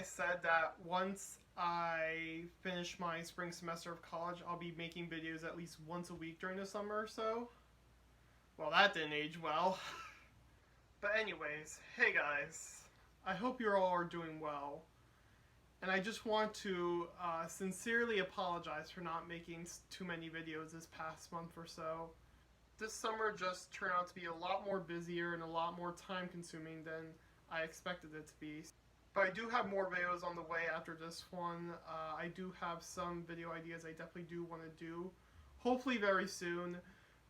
I said that once I finish my spring semester of college, I'll be making videos at least once a week during the summer or so. Well, that didn't age well. But anyways, hey guys. I hope you all are doing well. And I just want to sincerely apologize for not making too many videos this past month or so. This summer just turned out to be a lot more busier and a lot more time consuming than I expected it to be. But I do have more videos on the way after this one. I do have some video ideas I definitely do want to do. Hopefully very soon.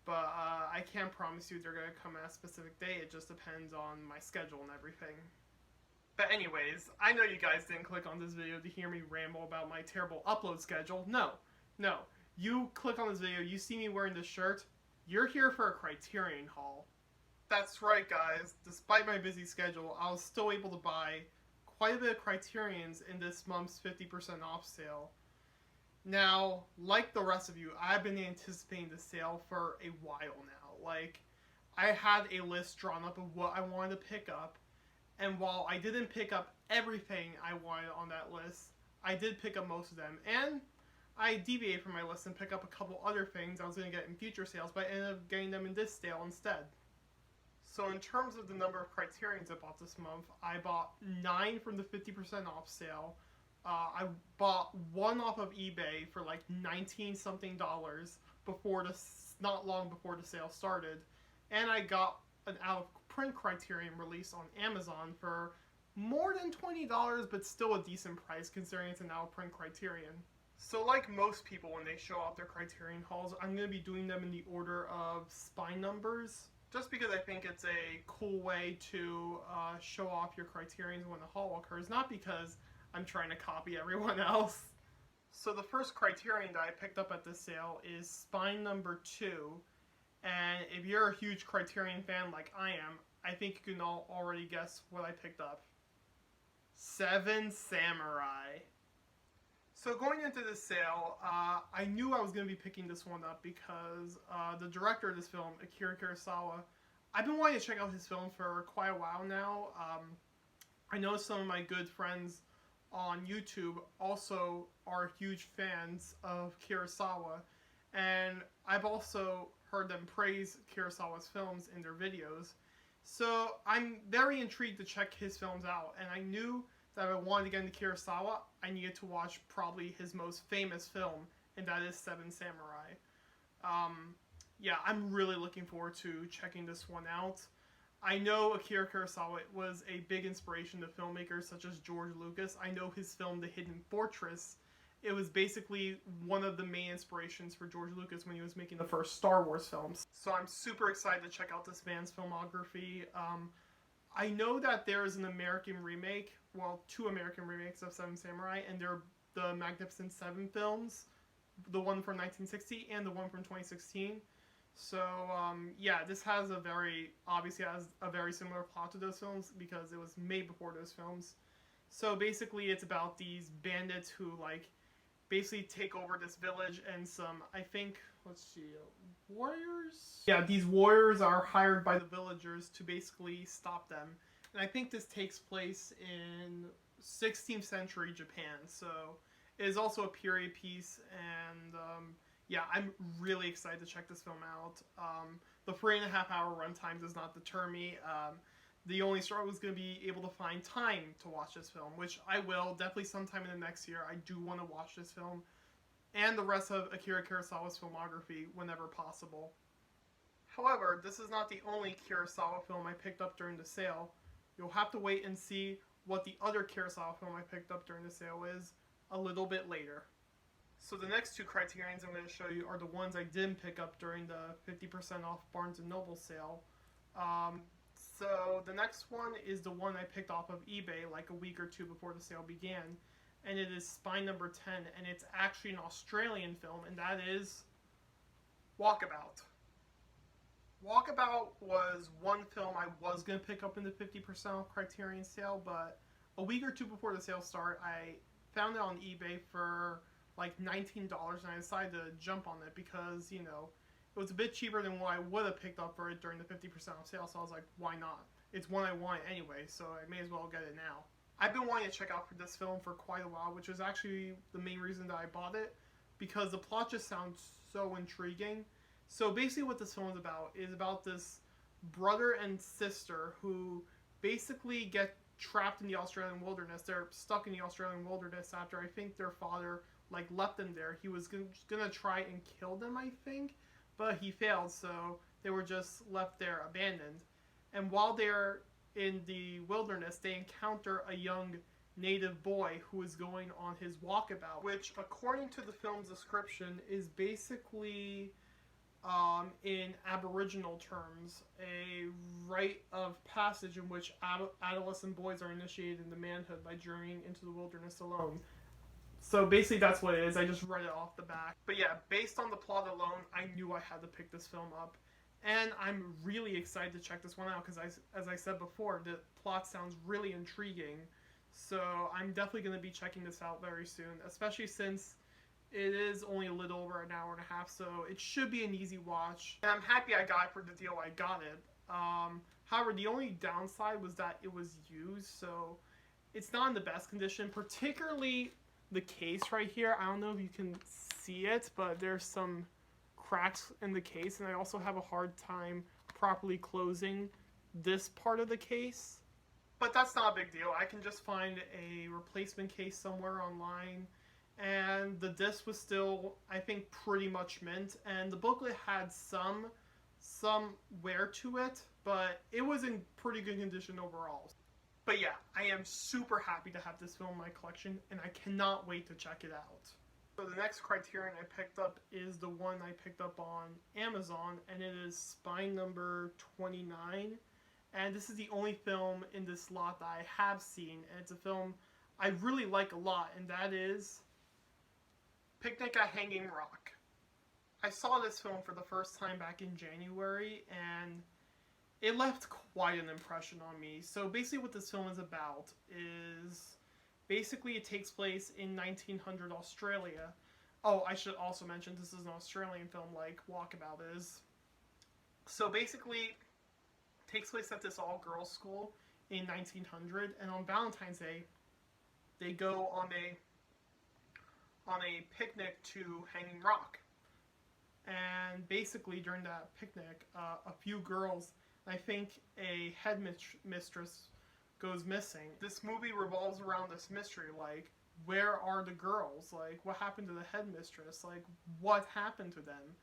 But I can't promise you they're going to come at a specific day. It just depends on my schedule and everything. But anyways, I know you guys didn't click on this video to hear me ramble about my terrible upload schedule. No. You click on this video, you see me wearing this shirt, you're here for a Criterion haul. That's right, guys. Despite my busy schedule, I was still able to buy quite a bit of Criterions in this month's 50% off sale. Now, like the rest of you, I've been anticipating the sale for a while now. I had a list drawn up of what I wanted to pick up, and while I didn't pick up everything I wanted on that list, I did pick up most of them, and I deviated from my list and picked up a couple other things I was going to get in future sales, but I ended up getting them in this sale instead. So in terms of the number of Criterions I bought this month, I bought 9 from the 50% off sale. I bought 1 off of eBay for like 19 something dollars not long before the sale started, and I got an out of print Criterion release on Amazon for more than $20, but still a decent price considering it's an out of print Criterion. So like most people when they show off their Criterion hauls, I'm going to be doing them in the order of spine numbers, just because I think it's a cool way to show off your Criterions when the haul occurs, not because I'm trying to copy everyone else. So the first Criterion that I picked up at this sale is spine number 2. And if you're a huge Criterion fan like I am, I think you can all already guess what I picked up. 7 Samurai. So going into this sale, I knew I was going to be picking this one up because the director of this film, Akira Kurosawa, I've been wanting to check out his film for quite a while now. I know some of my good friends on YouTube also are huge fans of Kurosawa, and I've also heard them praise Kurosawa's films in their videos. So I'm very intrigued to check his films out, and I knew that if I wanted to get into Kurosawa, I needed to watch probably his most famous film, and that is 7 Samurai. Yeah, I'm really looking forward to checking this one out. I know Akira Kurosawa was a big inspiration to filmmakers such as George Lucas. I know his film The Hidden Fortress, it was basically one of the main inspirations for George Lucas when he was making the first Star Wars films. So I'm super excited to check out this man's filmography. I know that there is an American remake, well, 2 American remakes of 7 Samurai, and they're the Magnificent 7 films, the one from 1960 and the one from 2016. So, yeah, this obviously has a very similar plot to those films because it was made before those films. So basically it's about these bandits who, basically take over this village and warriors? Yeah, these warriors are hired by the villagers to basically stop them. And I think this takes place in 16th century Japan, so it is also a period piece, and yeah, I'm really excited to check this film out. The 3.5 hour runtime does not deter me. The only struggle is going to be able to find time to watch this film, which I will, definitely sometime in the next year. I do want to watch this film and the rest of Akira Kurosawa's filmography whenever possible. However, this is not the only Kurosawa film I picked up during the sale. You'll have to wait and see what the other Kurosawa film I picked up during the sale is a little bit later. So the next 2 Criterions I'm going to show you are the ones I didn't pick up during the 50% off Barnes & Noble sale. So the next one is the one I picked off of eBay like a week or 2 before the sale began, and it is Spine number 10, and it's actually an Australian film, and that is Walkabout. Walkabout was one film I was going to pick up in the 50% off Criterion sale, but a week or 2 before the sale started, I found it on eBay for like $19, and I decided to jump on it because, it was a bit cheaper than what I would have picked up for it during the 50% off sale, so I was like, why not? It's one I want anyway, so I may as well get it now. I've been wanting to check out for this film for quite a while, which was actually the main reason that I bought it, because the plot just sounds so intriguing. So basically what this film is about this brother and sister who basically get trapped in the Australian wilderness. They're stuck in the Australian wilderness after I think their father like left them there. He was gonna try and kill them, I think, but he failed, so they were just left there abandoned. And while they're in the wilderness, they encounter a young native boy who is going on his walkabout, which, according to the film's description, is basically, in Aboriginal terms, a rite of passage in which adolescent boys are initiated into manhood by journeying into the wilderness alone. So basically that's what it is. I just read it off the back. But yeah, based on the plot alone, I knew I had to pick this film up. And I'm really excited to check this one out because, as I said before, the plot sounds really intriguing. So I'm definitely going to be checking this out very soon, especially since it is only a little over an hour and a half, so it should be an easy watch. And I'm happy I got it for the deal I got it. However, the only downside was that it was used, so it's not in the best condition, particularly the case right here. I don't know if you can see it, but there's some cracks in the case, and I also have a hard time properly closing this part of the case. But that's not a big deal. I can just find a replacement case somewhere online, and the disc was still, I think, pretty much mint, and the booklet had some wear to it, but it was in pretty good condition overall. But yeah, I am super happy to have this film in my collection, and I cannot wait to check it out. So the next Criterion I picked up is the one I picked up on Amazon, and it is Spine number 29. And this is the only film in this lot that I have seen, and it's a film I really like a lot, and that is Picnic at Hanging Rock. I saw this film for the first time back in January, and it left quite an impression on me. So basically what this film is about is, basically it takes place in 1900 Australia. Oh, I should also mention this is an Australian film like Walkabout is. So basically, it takes place at this all-girls school in 1900, and on Valentine's Day, they go on a picnic to Hanging Rock. And basically during that picnic, a few girls, I think a headmistress goes missing. This movie revolves around this mystery, like, where are the girls? Like, what happened to the headmistress? Like, what happened to them?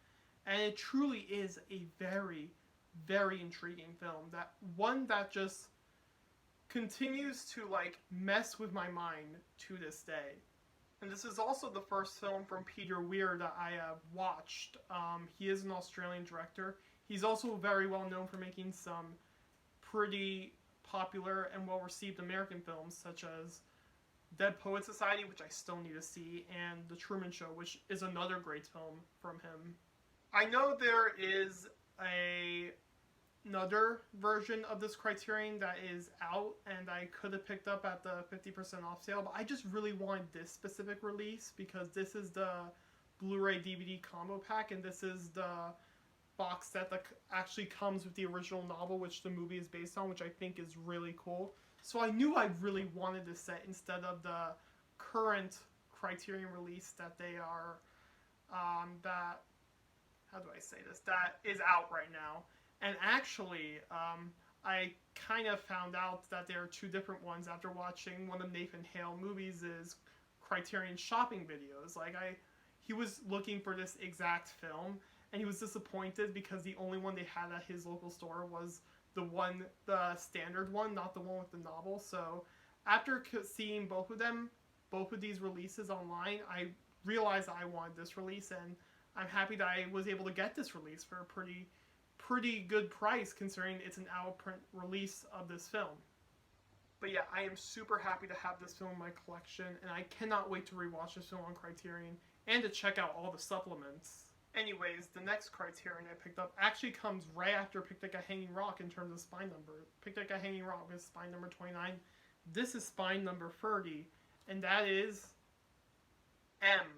And it truly is a very, very intriguing film. That just continues to, like, mess with my mind to this day. And this is also the first film from Peter Weir that I have watched. He is an Australian director. He's also very well known for making some pretty popular and well-received American films, such as Dead Poets Society, which I still need to see, and The Truman Show, which is another great film from him. I know there is another version of this Criterion that is out, and I could have picked up at the 50% off sale, but I just really wanted this specific release because this is the Blu-ray DVD combo pack, and this is the box set that actually comes with the original novel, which the movie is based on, which I think is really cool. So I knew I really wanted this set instead of the current Criterion release that they are, that is out right now. And actually, I kind of found out that there are two different ones after watching one of Nathan Hale movies' Criterion shopping videos. Like, he was looking for this exact film, and he was disappointed because the only one they had at his local store was the standard one, not the one with the novel. So after seeing both of these releases online, I realized I wanted this release, and I'm happy that I was able to get this release for a pretty good price considering it's an out-of-print release of this film. But yeah, I am super happy to have this film in my collection, and I cannot wait to rewatch this film on Criterion and to check out all the supplements. Anyways, the next Criterion I picked up actually comes right after Picnic at Hanging Rock in terms of spine number. Picnic at Hanging Rock is spine number 29. This is spine number 30, and that is M.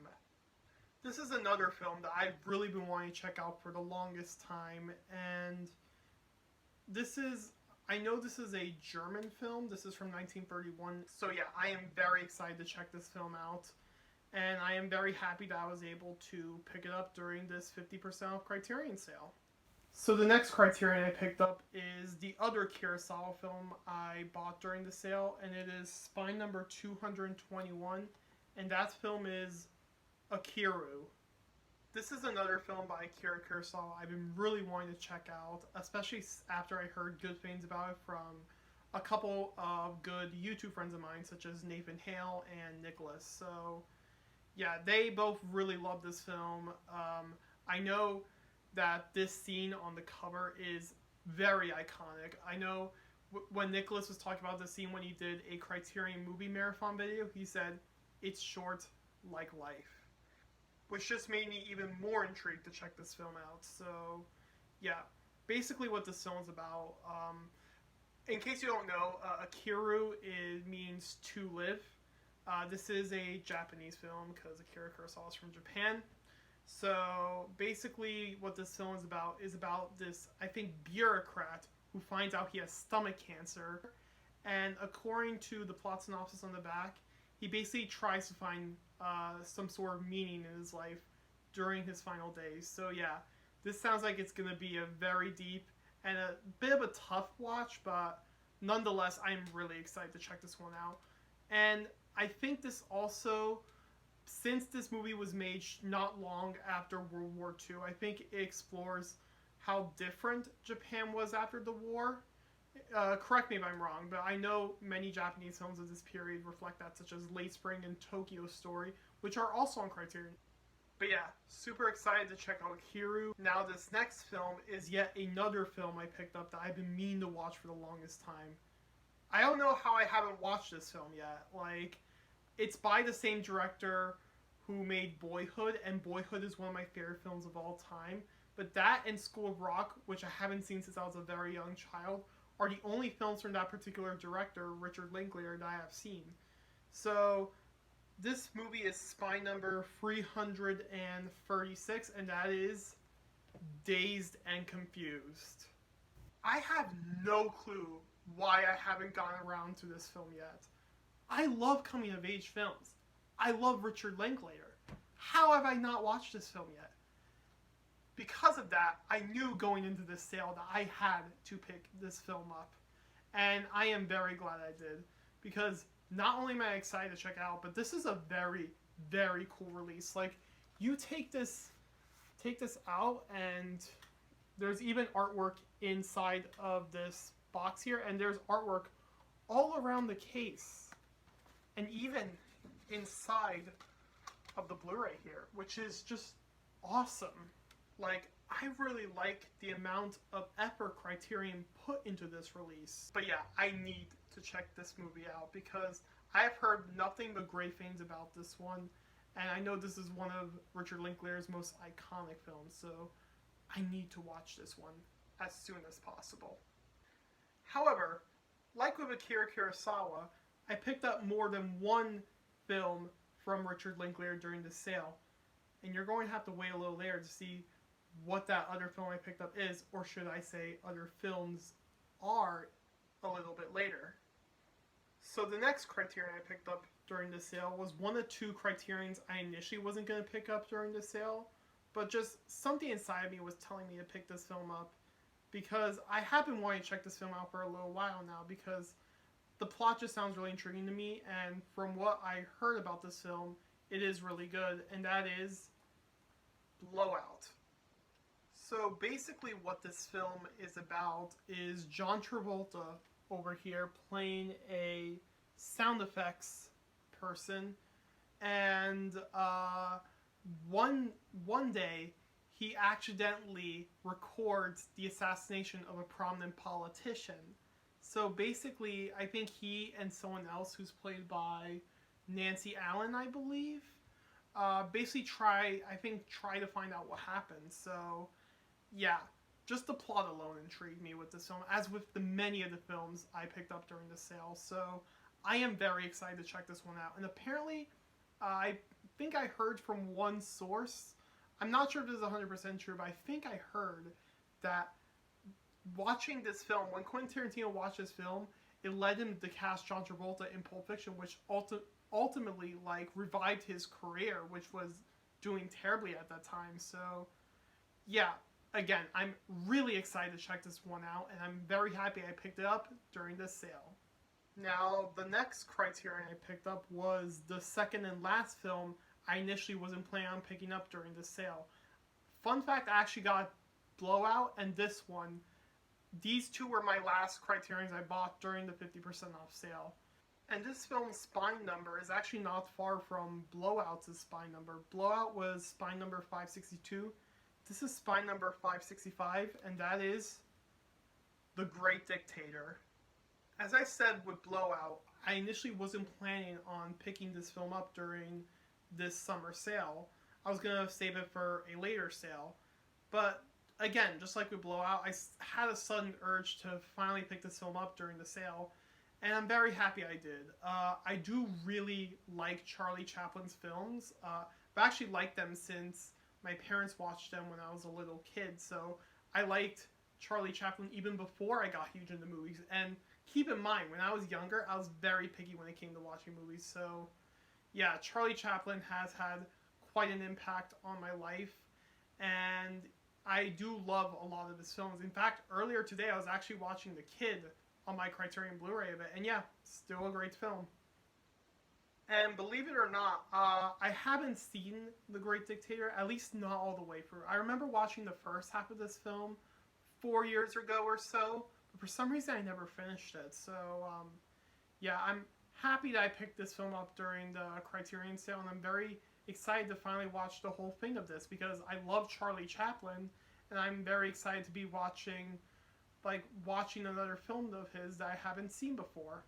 This is another film that I've really been wanting to check out for the longest time, and this is, I know this is a German film. This is from 1931. So yeah, I am very excited to check this film out. And I am very happy that I was able to pick it up during this 50% off Criterion sale. So the next Criterion I picked up is the other Kurosawa film I bought during the sale, and it is Spine number 221, and that film is Akiru. This is another film by Akira Kurosawa I've been really wanting to check out, especially after I heard good things about it from a couple of good YouTube friends of mine, such as Nathan Hale and Nicholas. So yeah, they both really love this film. I know that this scene on the cover is very iconic. I know when Nicholas was talking about this scene when he did a Criterion movie marathon video, he said, "It's short like life." Which just made me even more intrigued to check this film out. So yeah, basically what this film is about. In case you don't know, Akiru means to live. This is a Japanese film because Akira Kurosawa is from Japan. So basically what this film is about this, I think, bureaucrat who finds out he has stomach cancer. And according to the plot synopsis on the back, he basically tries to find some sort of meaning in his life during his final days. So yeah, this sounds like it's going to be a very deep and a bit of a tough watch, but nonetheless, I'm really excited to check this one out. And I think this also, since this movie was made not long after World War II, I think it explores how different Japan was after the war. Correct me if I'm wrong, but I know many Japanese films of this period reflect that, such as Late Spring and Tokyo Story, which are also on Criterion. But yeah, super excited to check out Akiru. Now this next film is yet another film I picked up that I've been meaning to watch for the longest time. I don't know how I haven't watched this film yet. Like, it's by the same director who made Boyhood, and Boyhood is one of my favorite films of all time. But that and School of Rock, which I haven't seen since I was a very young child, are the only films from that particular director, Richard Linklater, that I have seen. So this movie is Spine number 336, and that is Dazed and Confused. I have no clue why I haven't gotten around to this film yet. I love coming-of-age films. I love Richard Linklater. How have I not watched this film yet? Because of that, I knew going into this sale that I had to pick this film up. And I am very glad I did. Because not only am I excited to check it out, but this is a very, very cool release. Like, you take this out, and there's even artwork inside of this box here, and there's artwork all around the case. And even inside of the Blu-ray here, which is just awesome. Like, I really like the amount of effort Criterion put into this release. But yeah, I need to check this movie out because I have heard nothing but great things about this one. And I know this is one of Richard Linklater's most iconic films, so I need to watch this one as soon as possible. However, like with Akira Kurosawa, I picked up more than one film from Richard Linklater during the sale. And you're going to have to wait a little later to see what that other film I picked up is, or should I say other films are, a little bit later. So the next Criterion I picked up during the sale was one of two Criterions I initially wasn't going to pick up during the sale, but just something inside of me was telling me to pick this film up because I have been wanting to check this film out for a little while now because the plot just sounds really intriguing to me, and from what I heard about this film, it is really good, and that is Blowout. So basically what this film is about is John Travolta over here playing a sound effects person, and one day he accidentally records the assassination of a prominent politician. So basically, I think he and someone else who's played by Nancy Allen, I believe, basically try to find out what happened. So yeah, just the plot alone intrigued me with this film, as with the many of the films I picked up during the sale. So I am very excited to check this one out. And apparently, I think I heard from one source, I'm not sure if this is 100% true, but I think I heard that watching this film, when Quentin Tarantino watched this film, it led him to cast John Travolta in Pulp Fiction, which ultimately like revived his career, which was doing terribly at that time. So yeah, again, I'm really excited to check this one out, and I'm very happy I picked it up during this sale. Now, the next Criterion I picked up was the second and last film I initially wasn't planning on picking up during this sale. Fun fact, I actually got Blowout and this one. These two were my last Criterions I bought during the 50% off sale. And this film's spine number is actually not far from Blowout's spine number. Blowout was spine number 562. This is spine number 565, and that is The Great Dictator. As I said with Blowout, I initially wasn't planning on picking this film up during this summer sale. I was going to save it for a later sale. But again, just like with Blowout, I had a sudden urge to finally pick this film up during the sale. And I'm very happy I did. I do really like Charlie Chaplin's films. I've actually liked them since my parents watched them when I was a little kid. So I liked Charlie Chaplin even before I got huge into movies. And keep in mind, when I was younger, I was very picky when it came to watching movies. So yeah, Charlie Chaplin has had quite an impact on my life. And I do love a lot of his films. In fact, earlier today I was actually watching The Kid on my Criterion Blu-ray of it, and yeah, still a great film. And believe it or not, I haven't seen The Great Dictator, at least not all the way through. I remember watching the first half of this film 4 years ago or so, but for some reason I never finished it. So yeah, I'm happy that I picked this film up during the Criterion sale, and I'm very excited to finally watch the whole thing of this because I love Charlie Chaplin, and I'm very excited to be watching another film of his that I haven't seen before.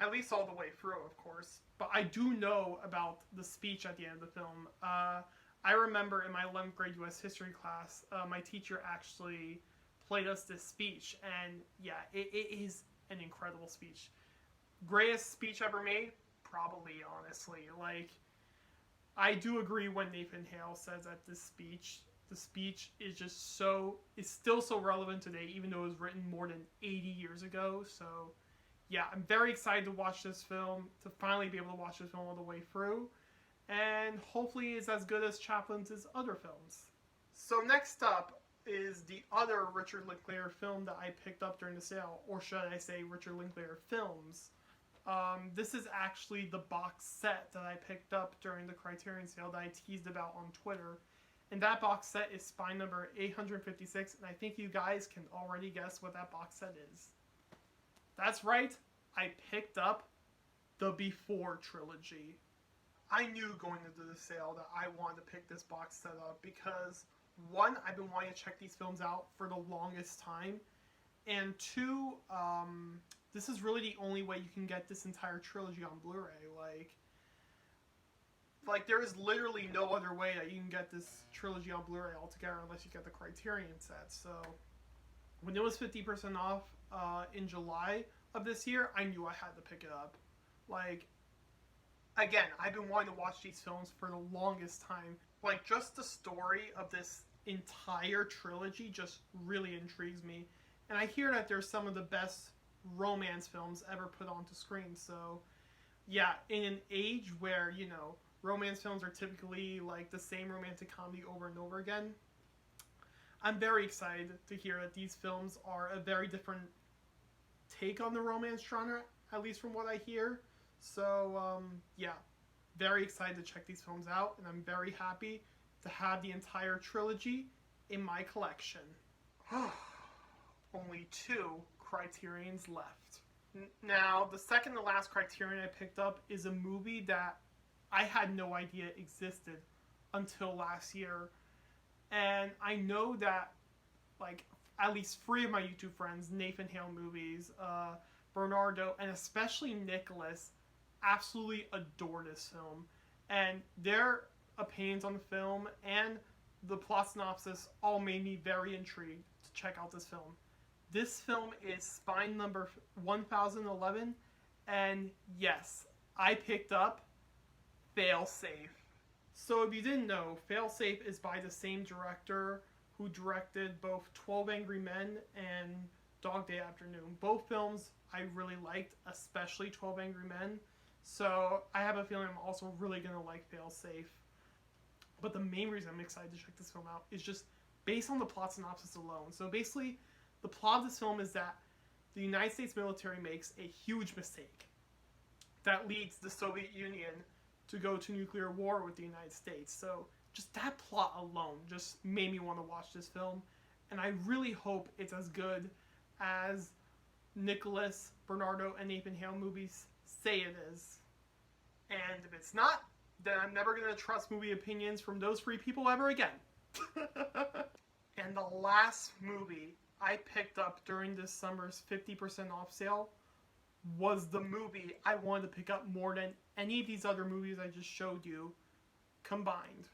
At least all the way through, of course. But I do know about the speech at the end of the film. I remember in my 11th grade US history class, my teacher actually played us this speech, and yeah, it is an incredible speech. Greatest speech ever made? Probably, honestly. Like, I do agree when Nathan Hale says that the speech is just is still so relevant today, even though it was written more than 80 years ago. So yeah, I'm very excited to watch this film, to finally be able to watch this film all the way through, and hopefully it's as good as Chaplin's other films. So next up is the other Richard Linklater film that I picked up during the sale, or should I say Richard Linklater films. This is actually the box set that I picked up during the Criterion sale that I teased about on Twitter. And that box set is spine number 856, and I think you guys can already guess what that box set is. That's right, I picked up the Before trilogy. I knew going into the sale that I wanted to pick this box set up because, one, I've been wanting to check these films out for the longest time, and two, this is really the only way you can get this entire trilogy on Blu-ray. Like there is literally no other way that you can get this trilogy on Blu-ray altogether unless you get the Criterion set. So when it was 50% off in July of this year, I knew I had to pick it up. Like, again, I've been wanting to watch these films for the longest time. Like, just the story of this entire trilogy just really intrigues me. And I hear that there's some of the best romance films ever put onto screen. So yeah, in an age where, you know, romance films are typically like the same romantic comedy over and over again, I'm very excited to hear that these films are a very different take on the romance genre, at least from what I hear. So yeah, very excited to check these films out, and I'm very happy to have the entire trilogy in my collection. Only 2 Criterions left. Now, the second to last Criterion I picked up is a movie that I had no idea existed until last year. And I know that, like, at least 3 of my YouTube friends, Nathan Hale Movies, Bernardo, and especially Nicholas, absolutely adore this film. And their opinions on the film and the plot synopsis all made me very intrigued to check out this film. This film is spine number 1011, and yes, I picked up Failsafe. So if you didn't know, Failsafe is by the same director who directed both 12 Angry Men and Dog Day Afternoon. Both films I really liked, especially 12 Angry Men. So I have a feeling I'm also really going to like Failsafe. But the main reason I'm excited to check this film out is just based on the plot synopsis alone. So basically, the plot of this film is that the United States military makes a huge mistake that leads the Soviet Union to go to nuclear war with the United States. So just that plot alone just made me want to watch this film. And I really hope it's as good as Nicholas, Bernardo, and Nathan Hale movies say it is. And if it's not, then I'm never going to trust movie opinions from those three people ever again. And the last movie I picked up during this summer's 50% off sale was the movie I wanted to pick up more than any of these other movies I just showed you combined.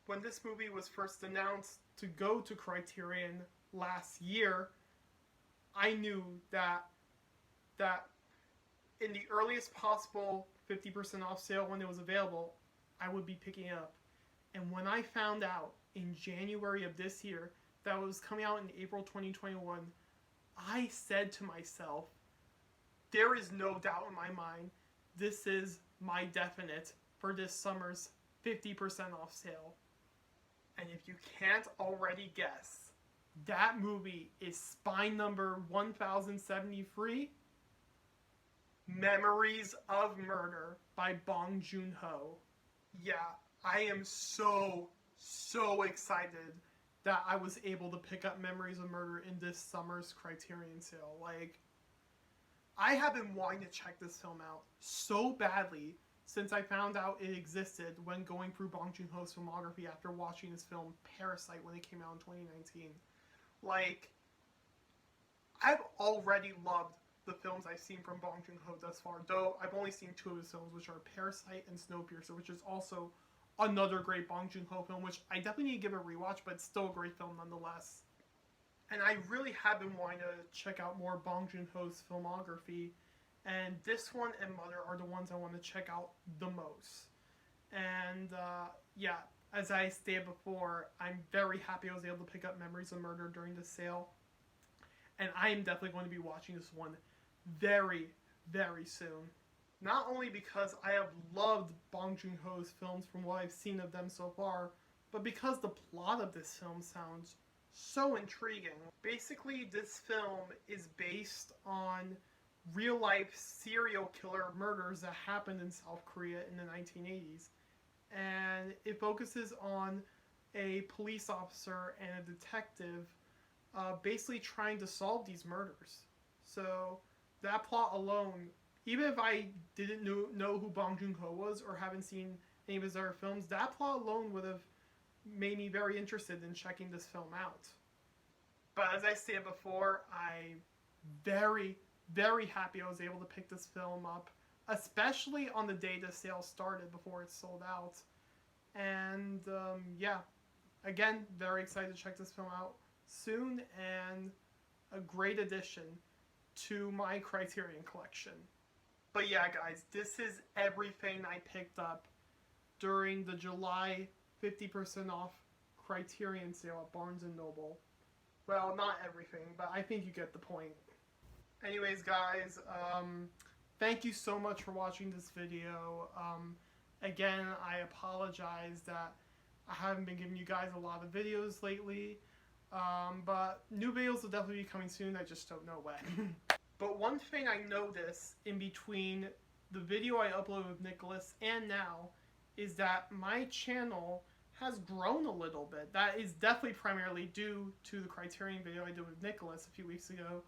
When this movie was first announced to go to Criterion last year, I knew that in the earliest possible 50% off sale when it was available, I would be picking it up. And when I found out in January of this year that it was coming out in April 2021, I said to myself, there is no doubt in my mind, this is my definite for this summer's 50% off sale. And if you can't already guess, that movie is spine number 1073, Memories of Murder by Bong Joon-ho. Yeah, I am so excited that I was able to pick up Memories of Murder in this summer's Criterion sale. Like, I have been wanting to check this film out so badly since I found out it existed when going through Bong Joon-ho's filmography after watching his film Parasite when it came out in 2019. Like, I've already loved the films I've seen from Bong Joon-ho thus far, though I've only seen two of his films, which are Parasite and Snowpiercer, which is also another great Bong Joon-ho film, which I definitely need to give a rewatch, but it's still a great film nonetheless. And I really have been wanting to check out more Bong Joon-ho's filmography, and this one and Mother are the ones I want to check out the most. And yeah, as I stated before, I'm very happy I was able to pick up Memories of Murder during the sale, and I am definitely going to be watching this one very soon. Not only because I have loved Bong Joon-ho's films from what I've seen of them so far, but because the plot of this film sounds so intriguing. Basically, this film is based on real-life serial killer murders that happened in South Korea in the 1980s. And it focuses on a police officer and a detective basically trying to solve these murders. So that plot alone, even if I didn't know who Bong Joon-ho was or haven't seen any of his other films, that plot alone would have made me very interested in checking this film out. But as I stated before, I'm very happy I was able to pick this film up, especially on the day the sale started before it sold out. And yeah, again, very excited to check this film out soon, and a great addition to my Criterion collection. But yeah, guys, this is everything I picked up during the July 50% off Criterion sale at Barnes & Noble. Well, not everything, but I think you get the point. Anyways, guys, thank you so much for watching this video. Again, I apologize that I haven't been giving you guys a lot of videos lately, but new videos will definitely be coming soon, I just don't know when. But one thing I noticed in between the video I uploaded with Nicholas and now is that my channel has grown a little bit. That is definitely primarily due to the Criterion video I did with Nicholas a few weeks ago,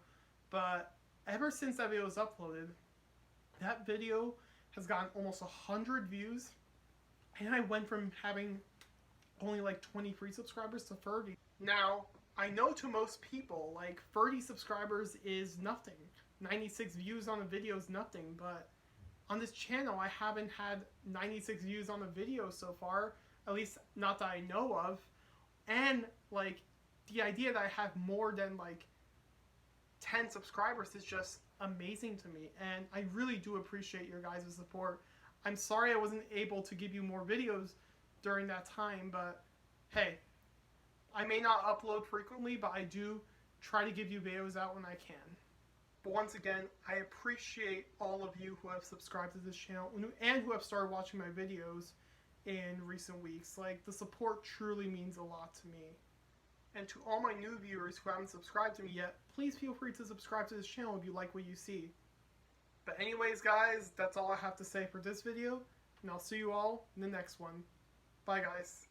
but ever since that video was uploaded, that video has gotten almost 100 views, and I went from having only like 20 free subscribers to 30. Now, I know to most people, like, 30 subscribers is nothing. 96 views on a video is nothing, but on this channel, I haven't had 96 views on a video so far, at least not that I know of, and, like, the idea that I have more than, like, 10 subscribers is just amazing to me, and I really do appreciate your guys' support. I'm sorry I wasn't able to give you more videos during that time, but hey, I may not upload frequently, but I do try to give you videos out when I can. But once again, I appreciate all of you who have subscribed to this channel and who have started watching my videos in recent weeks. Like, the support truly means a lot to me. And to all my new viewers who haven't subscribed to me yet, please feel free to subscribe to this channel if you like what you see. But anyways, guys, that's all I have to say for this video, and I'll see you all in the next one. Bye, guys.